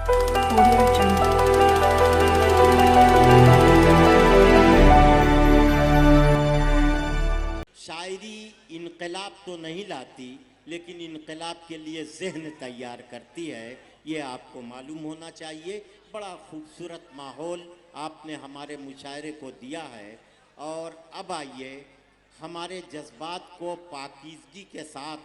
Audio Jungle. शायरी इनकलाब तो नहीं लाती, लेकिन इनकलाब के लिए ज़हन तैयार करती है, ये आपको मालूम होना चाहिए। बड़ा खूबसूरत माहौल आपने हमारे मुशायरे को दिया है। और अब आइए, हमारे जज्बात को पाकीज़गी के साथ,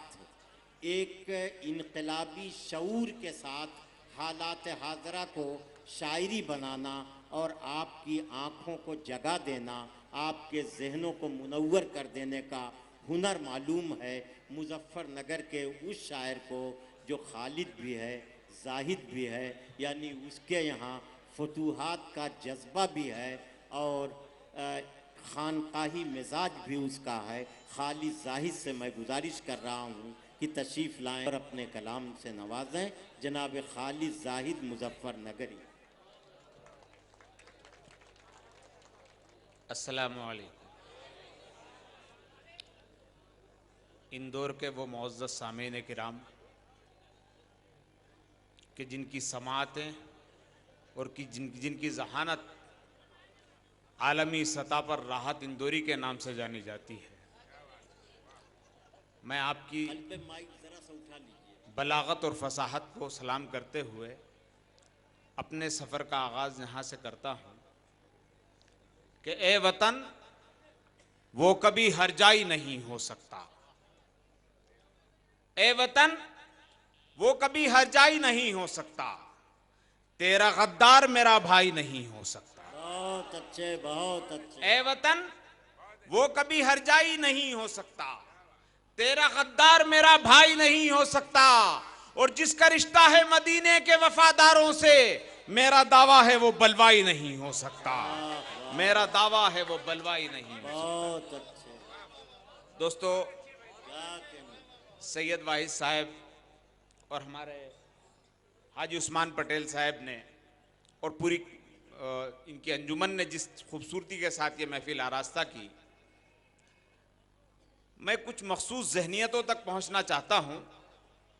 एक इनकलाबी शऊर के साथ हालात हाज़रा को शायरी बनाना और आपकी आँखों को जगा देना, आपके जहनों को मुनव्वर कर देने का हुनर मालूम है मुजफ्फरनगर के उस शायर को जो खालिद भी है, जाहिद भी है, यानी उसके यहाँ फतूहात का जज्बा भी है और खानकाही मिजाज भी उसका है। खालिद जाहिद से मैं गुजारिश कर रहा हूँ कि तशरीफ़ लाएं और अपने कलाम से नवाजें। जनाब खालिद जाहिद मुजफ्फरनगरी। अस्सलामु अलैकुम। इंदौर के वो मुअज़्ज़ज़ सामीन किराम कि जिनकी समाअतें और जिनकी ज़हानत आलमी सतह पर राहत इंदौरी के नाम से जानी जाती है, मैं आपकी बलागत और फसाहत को सलाम करते हुए अपने सफ़र का आगाज़ यहाँ से करता हूँ कि ए वतन, वो कभी हरजाई नहीं हो सकता। ए वतन, वो कभी हरजाई नहीं हो सकता। तेरा गद्दार मेरा भाई नहीं हो सकता। बहुत अच्छे, बहुत अच्छे। ए वतन, वो कभी हरजाई नहीं हो सकता। तेरा गद्दार मेरा भाई नहीं हो सकता। और जिसका रिश्ता है मदीने के वफादारों से, मेरा दावा है वो बलवाई नहीं हो सकता। मेरा दावा है वो बलवाई नहीं हो सकता। बहुत अच्छे दोस्तों, सैयद वाहिद साहब और हमारे हाजी उस्मान पटेल साहब ने और पूरी इनकी अंजुमन ने जिस खूबसूरती के साथ ये महफिल आरास्ता की, मैं कुछ मखसूस जहनियतों तक पहुंचना चाहता हूं।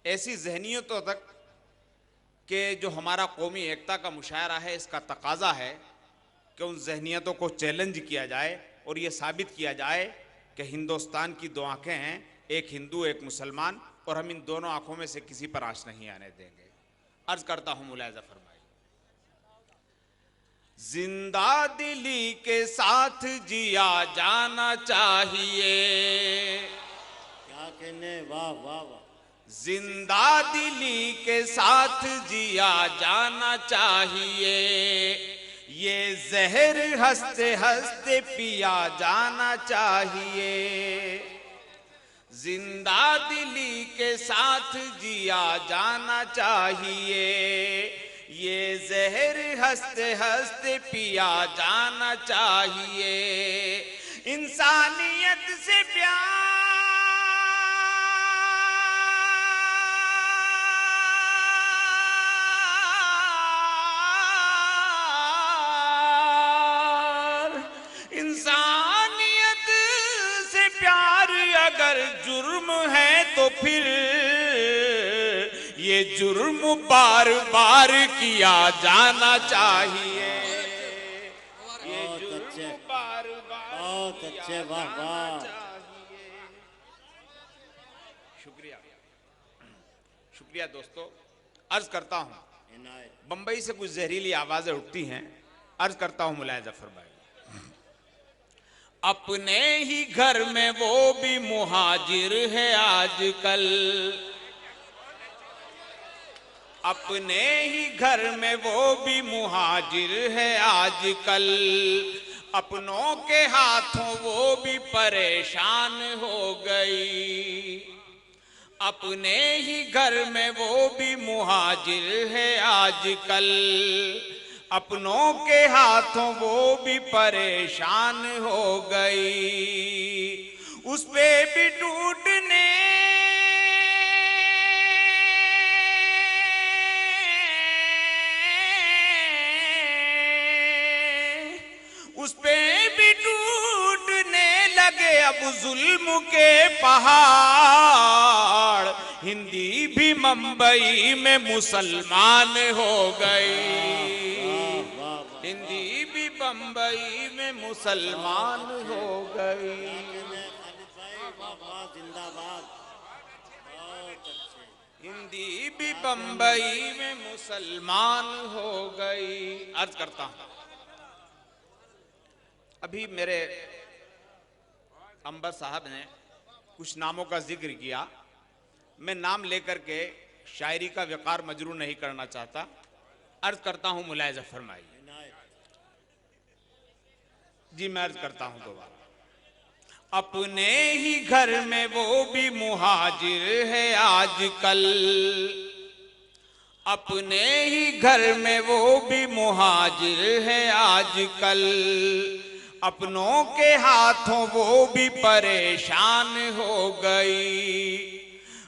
ऐसी जहनियतों तक कि जो हमारा कौमी एकता का मुशायरा है, इसका तकाजा है कि उन जहनियतों को चैलेंज किया जाए और ये साबित किया जाए कि हिंदुस्तान की दो आंखें हैं, एक हिंदू एक मुसलमान, और हम इन दोनों आंखों में से किसी पर आंच नहीं आने देंगे। अर्ज करता हूं, मुलायजा फरमाइए। जिंदा दिली के साथ जिया जाना चाहिए। क्या कहने, वाह वाह वाह। जिंदा दिली के साथ जिया जाना चाहिए। ये जहर हंसते हंसते पिया जाना चाहिए। जिंदा दिली के साथ जिया जाना चाहिए। ये जहर हंसते हंसते पिया जाना चाहिए। इंसानियत से प्यार इंसानियत से प्यार अगर जुर्म है तो फिर ये जुर्म बार बार किया जाना चाहिए। ये जुर्म बार बार बहुत अच्छे, वाह वाह। शुक्रिया, शुक्रिया। दोस्तों, अर्ज करता हूं, बंबई से कुछ जहरीली आवाजें उठती हैं। अर्ज करता हूं, मुलायजा फरमाइए। अपने ही घर में वो भी मुहाजिर है आजकल। अपने ही घर में वो भी मुहाजिर है आजकल। अपनों के हाथों वो भी परेशान हो गई। अपने ही घर में वो भी मुहाजिर है आजकल। अपनों के हाथों वो भी परेशान हो गई। उस पे भी टूटने उस पे भी टूटने लगे अब जुल्म के पहाड़, हिंदी भी मुंबई में मुसलमान हो गई, हिंदी भी मुंबई में मुसलमान हो गई। जिंदाबाद, बहुत अच्छे। हिंदी भी बंबई में मुसलमान हो गई। अर्ज करता हूं, अभी मेरे अंबर साहब ने कुछ नामों का जिक्र किया, मैं नाम लेकर के शायरी का वकार मजरू नहीं करना चाहता। अर्ज करता हूं, मुलाहिजा फरमाइए जी। मैं अर्ज करता हूं दोबारा। अपने ही घर में वो भी मुहाजिर है आजकल, अपने ही घर में वो भी मुहाजिर है आजकल, अपनों के हाथों वो भी परेशान हो गई,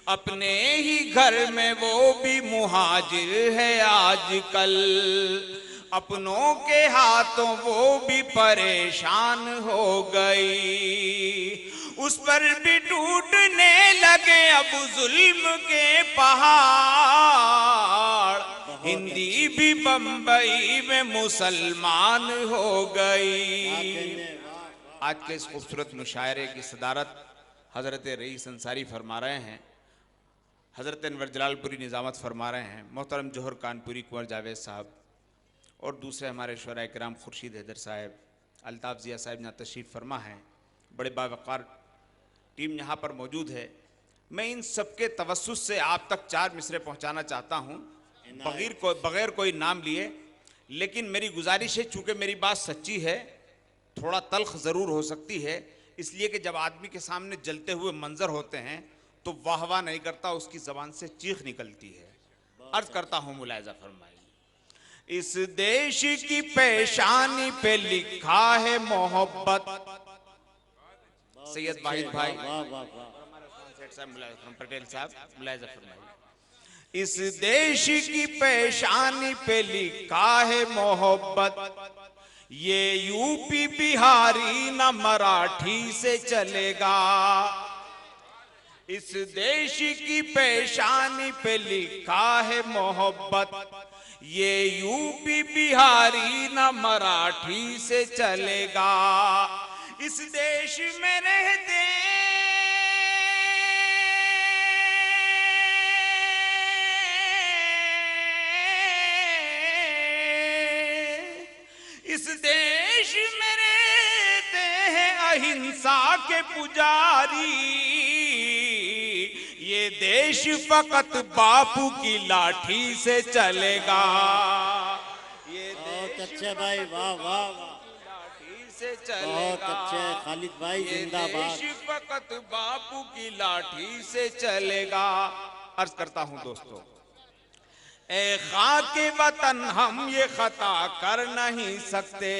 अपने ही घर में वो भी मुहाजिर है आजकल, अपनों के हाथों वो भी परेशान हो गई, उस पर भी टूटने लगे अब जुल्म के पहाड़, हिंदी भी बंबई में मुसलमान हो गई। आज के इस खूबसूरत मुशायरे की सदारत हजरत रईस अंसारी फरमा रहे हैं, हजरत अनवर जलालपुरी निजामत फरमा रहे हैं, मोहतरम जौहर कानपुरी, कुंवर जावेद साहब और दूसरे हमारे शुरा किराम खुर्शीद हैदर साहब, अल्ताफ़ ज़िया साहब यहाँ तशरीफ़ फरमा हैं। बड़े बावक़ार टीम यहाँ पर मौजूद है। मैं इन सबके तवस्सुस से आप तक 4 मिसरे पहुँचाना चाहता हूँ बग़ैर कोई नाम लिए, लेकिन मेरी गुजारिश है, चूँकि मेरी बात सच्ची है, थोड़ा तल्ख़ ज़रूर हो सकती है, इसलिए कि जब आदमी के सामने जलते हुए मंजर होते हैं तो वाह वाह नहीं करता, उसकी ज़बान से चीख निकलती है। अर्ज़ करता हूँ, मुलाहिज़ा फरमाइए। इस देश की पेशानी पे लिखा है मोहब्बत, सैयद वाहिद भाई पटेल साहब मुलाहिज़ा फरमाइए। इस देश की पेशानी पे लिखा है मोहब्बत, ये यूपी बिहारी न मराठी से चलेगा, इस देश की पेशानी पे लिखा है मोहब्बत, ये यूपी बिहारी न मराठी से चलेगा, इस देश में रहते इस देश में रहते हैं अहिंसा के पुजारी, ये देश फकत बापू की लाठी से चलेगा, ये बहुत अच्छे भाई, वाह वाह वाह, लाठी से चलेगा, बहुत अच्छे खालिद भाई, जिंदाबाद। देश फकत बापू की लाठी से चलेगा। अर्ज करता हूं दोस्तों, ए खाके वतन हम ये खता कर नहीं सकते।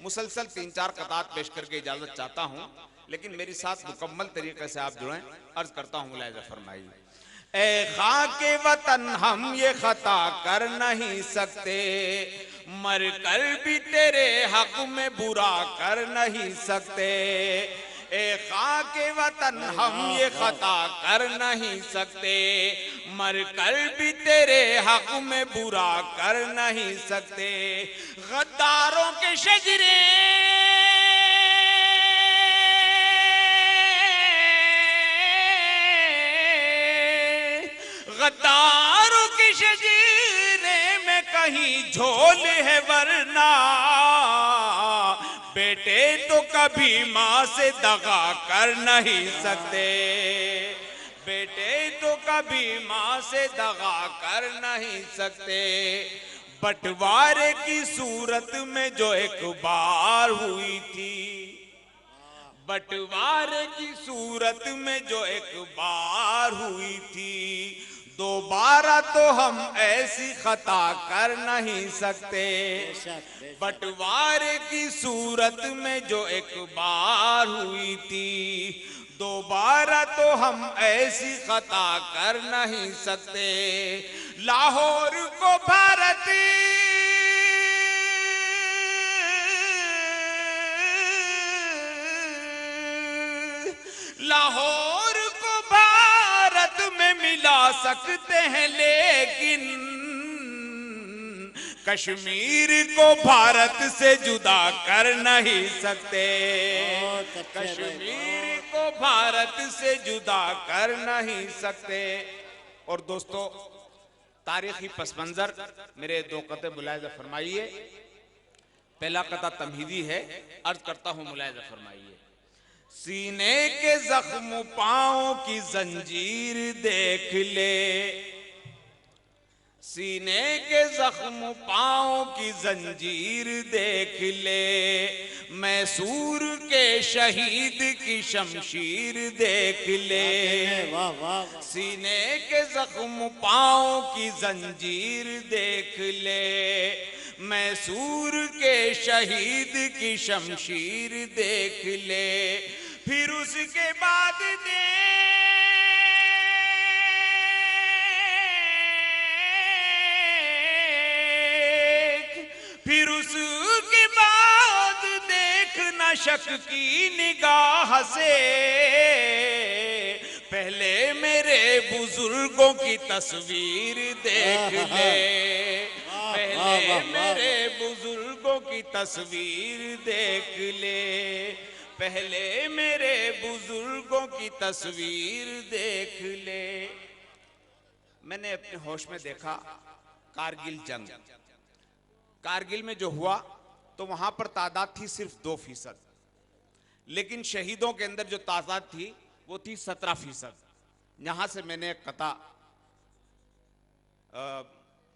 मुसलसल 3-4 कतार पेश करके इजाजत चाहता हूं, लेकिन मेरी साथ मुकम्मल तरीके से आप जुड़ें। अर्ज करता हूं, मुलाहिज़ा फरमाइए। ए खाके वतन हम ये खता कर नहीं सकते, मर कर भी तेरे हक में बुरा कर नहीं सकते, ए खाके वतन हम ये खता कर नहीं सकते, मर कर भी तेरे हक में बुरा कर नहीं सकते, गद्दारों के शजरे गद्दारों के शजरे में कहीं झोल है, वरना बेटे तो कभी माँ से दगा कर नहीं सकते, बेटे तो कभी माँ से दगा कर नहीं सकते, बंटवारे की सूरत में जो एक बार हुई थी, बंटवारे की सूरत में जो एक बार हुई थी, दोबारा तो हम ऐसी खता कर नहीं सकते, बंटवारे की सूरत में जो एक बार हुई थी, दोबारा तो हम ऐसी खता कर नहीं सकते, लाहौर को भारत सकते हैं, लेकिन कश्मीर को भारत से जुदा कर नहीं सकते। बहुत अच्छे भाई, कश्मीर को भारत से जुदा कर नहीं सकते। और दोस्तों, तारीखी पस मंजर मेरे दो कते मुलाहिजा फरमाइए। पहला कता तमहीदी है, अर्ज करता हूं, मुलाहिजा फरमाइए। सीने के जख्म पांव की जंजीर देख ले, सीने के जख्म पांव की जंजीर देख ले, मैसूर के शहीद की शमशीर देख ले। वाह वाह वाह। सीने के जख्म पांव की जंजीर देख ले, मैसूर के शहीद की शमशीर देख ले। फिर उसके बाद फिर उसके बाद देखना शक की निगाह से, पहले मेरे बुजुर्गों की तस्वीर देख ले, पहले मेरे बुजुर्गों की तस्वीर देख ले, पहले मेरे बुजुर्गों की तस्वीर देख ले। मैंने अपने होश में देखा कारगिल जंग, कारगिल में जो हुआ तो वहां पर तादाद थी सिर्फ 2%, लेकिन शहीदों के अंदर जो तादाद थी वो थी 17%। यहां से मैंने एक कथा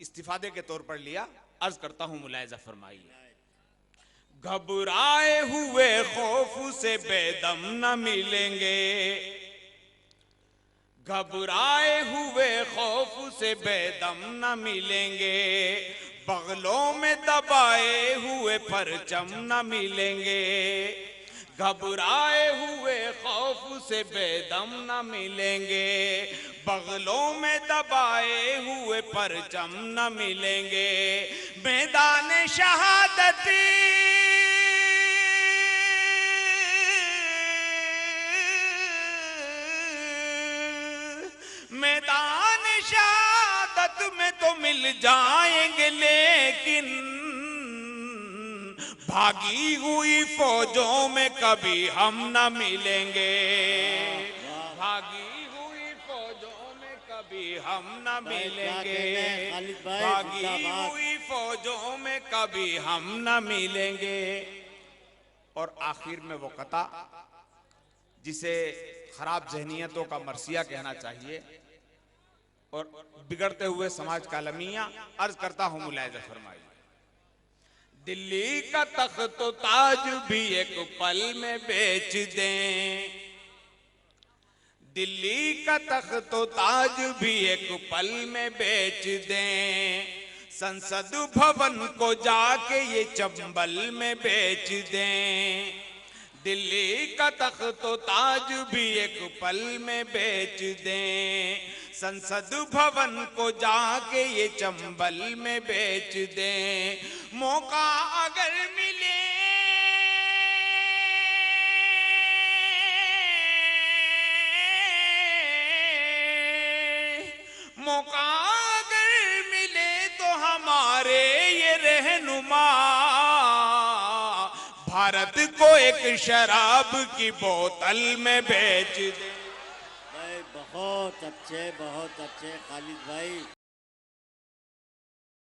इस्तिफादे के तौर पर लिया, अर्ज करता हूं, मुलाहिजा फरमाइए। घबराए हुए खौफ से बेदम न मिलेंगे, घबराए हुए खौफ से बेदम न मिलेंगे, बगलों में दबाए हुए परचम न मिलेंगे, घबराए हुए खौफ से बेदम न मिलेंगे, बगलों में दबाए हुए परचम न मिलेंगे, मैदान शहादत मैदान शहादत में तो मिल जाएंगे, लेकिन भागी हुई फौजों में कभी हम न मिलेंगे, भागी हुई फौजों में कभी हम न मिलेंगे, भागी हुई फौजों में कभी हम न मिलेंगे। और आखिर में वो कथा जिसे खराब जहनियतों का मरसिया कहना चाहिए और बिगड़ते हुए समाज का अलमिया, अर्ज करता हूं, मुलाहिजा फरमाइए। दिल्ली का तख्त ताज भी एक पल में बेच दें, दिल्ली का तख्त ताज भी एक पल में बेच दें, संसद भवन को जाके ये चंबल में बेच दें, दिल्ली का तख्त ताज भी एक पल में बेच दें, संसद भवन को जाके ये चंबल में बेच दें, मौका अगर मिले मौका अगर मिले तो हमारे ये रहनुमा भारत को एक शराब की बोतल में बेच दे। भाई बहुत अच्छे खालिद भाई।